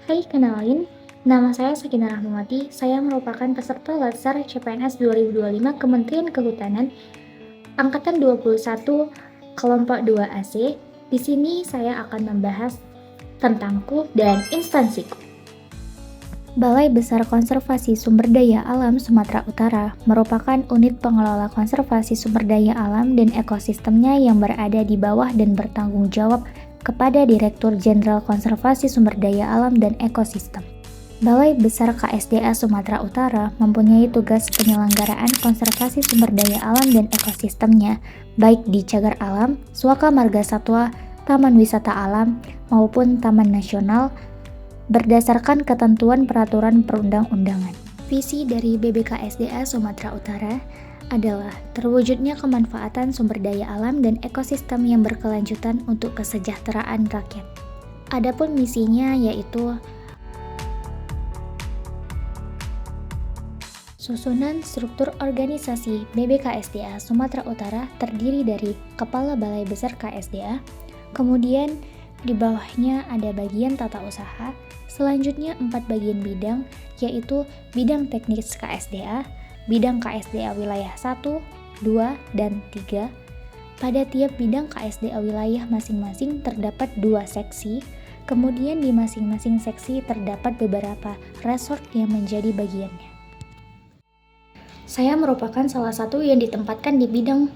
Hai, kenalin. Nama saya Sakinah Rahmawati. Saya merupakan peserta Latsar CPNS 2025 Kementerian Kehutanan Angkatan 21 Kelompok 2 AC. Di sini saya akan membahas tentangku dan instansiku. Balai Besar Konservasi Sumber Daya Alam Sumatera Utara merupakan unit pengelola konservasi sumber daya alam dan ekosistemnya yang berada di bawah dan bertanggung jawab kepada Direktur Jenderal Konservasi Sumber Daya Alam dan Ekosistem. Balai Besar KSDA Sumatera Utara mempunyai tugas penyelenggaraan konservasi sumber daya alam dan ekosistemnya, baik di cagar alam, suaka marga satwa, taman wisata alam, maupun taman nasional, berdasarkan ketentuan peraturan perundang-undangan. Visi dari BBKSDA Sumatera Utara adalah terwujudnya kemanfaatan sumber daya alam dan ekosistem yang berkelanjutan untuk kesejahteraan rakyat. Adapun misinya yaitu susunan struktur organisasi BBKSDA Sumatera Utara terdiri dari Kepala Balai Besar KSDA, kemudian di bawahnya ada bagian tata usaha, selanjutnya 4 bagian bidang, yaitu bidang teknis KSDA, bidang KSDA wilayah 1, 2, dan 3. Pada tiap bidang KSDA wilayah masing-masing terdapat 2 seksi, kemudian di masing-masing seksi terdapat beberapa resort yang menjadi bagiannya. Saya merupakan salah satu yang ditempatkan di bidang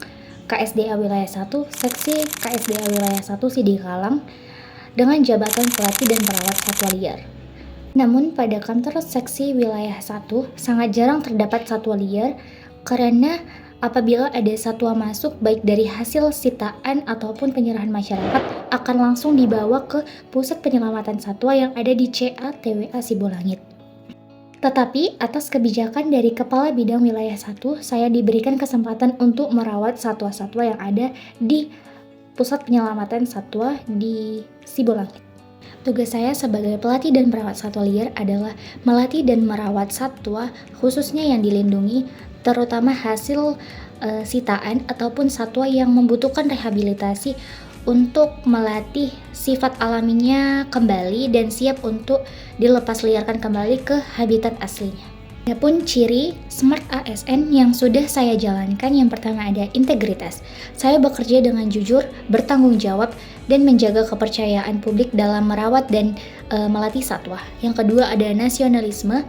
KSDA wilayah 1, seksi KSDA wilayah 1 Sidikalang, dengan jabatan pelatih dan perawat satwa liar. Namun pada kantor seksi wilayah 1 sangat jarang terdapat satwa liar karena apabila ada satwa masuk baik dari hasil sitaan ataupun penyerahan masyarakat akan langsung dibawa ke pusat penyelamatan satwa yang ada di CA TWA Sibolangit. Tetapi atas kebijakan dari Kepala Bidang Wilayah 1, saya diberikan kesempatan untuk merawat satwa-satwa yang ada di Pusat Penyelamatan Satwa di Sibolangit. Tugas saya sebagai pelatih dan perawat satwa liar adalah melatih dan merawat satwa khususnya yang dilindungi, terutama hasil sitaan ataupun satwa yang membutuhkan rehabilitasi untuk melatih sifat alaminya kembali dan siap untuk dilepas liarkan kembali ke habitat aslinya. Adapun ciri Smart ASN yang sudah saya jalankan, yang pertama ada integritas. Saya bekerja dengan jujur, bertanggung jawab, dan menjaga kepercayaan publik dalam merawat dan melatih satwa. Yang kedua ada nasionalisme.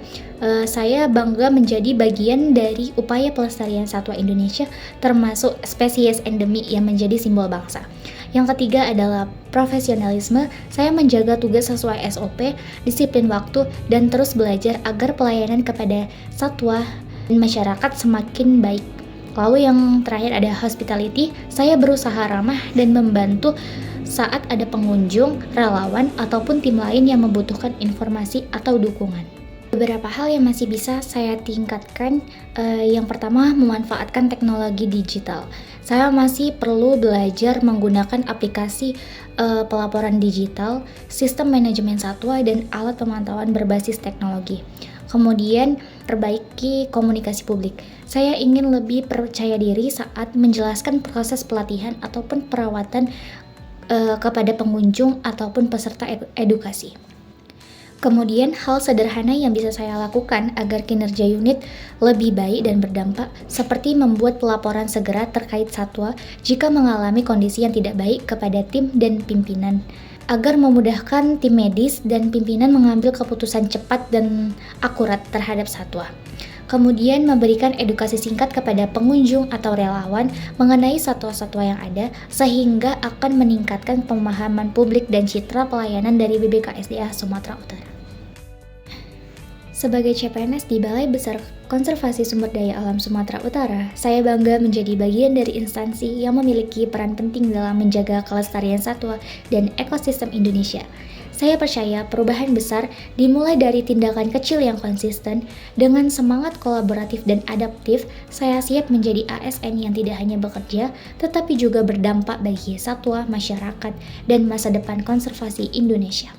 Saya bangga menjadi bagian dari upaya pelestarian satwa Indonesia, termasuk spesies endemik yang menjadi simbol bangsa. Yang ketiga adalah profesionalisme. Saya menjaga tugas sesuai SOP, disiplin waktu, dan terus belajar agar pelayanan kepada satwa dan masyarakat semakin baik. Lalu yang terakhir ada hospitality. Saya berusaha ramah dan membantu saat ada pengunjung, relawan, ataupun tim lain yang membutuhkan informasi atau dukungan. Beberapa hal yang masih bisa saya tingkatkan, yang pertama memanfaatkan teknologi digital. Saya masih perlu belajar menggunakan aplikasi pelaporan digital, sistem manajemen satwa, dan alat pemantauan berbasis teknologi. Kemudian perbaiki komunikasi publik. Saya ingin lebih percaya diri saat menjelaskan proses pelatihan ataupun perawatan kepada pengunjung ataupun peserta edukasi. Kemudian hal sederhana yang bisa saya lakukan agar kinerja unit lebih baik dan berdampak seperti membuat pelaporan segera terkait satwa jika mengalami kondisi yang tidak baik kepada tim dan pimpinan, agar memudahkan tim medis dan pimpinan mengambil keputusan cepat dan akurat terhadap satwa. Kemudian memberikan edukasi singkat kepada pengunjung atau relawan mengenai satwa-satwa yang ada sehingga akan meningkatkan pemahaman publik dan citra pelayanan dari BBKSDA Sumatera Utara. Sebagai CPNS di Balai Besar Konservasi Sumber Daya Alam Sumatera Utara, saya bangga menjadi bagian dari instansi yang memiliki peran penting dalam menjaga kelestarian satwa dan ekosistem Indonesia. Saya percaya perubahan besar dimulai dari tindakan kecil yang konsisten. Dengan semangat kolaboratif dan adaptif, saya siap menjadi ASN yang tidak hanya bekerja, tetapi juga berdampak bagi satwa, masyarakat, dan masa depan konservasi Indonesia.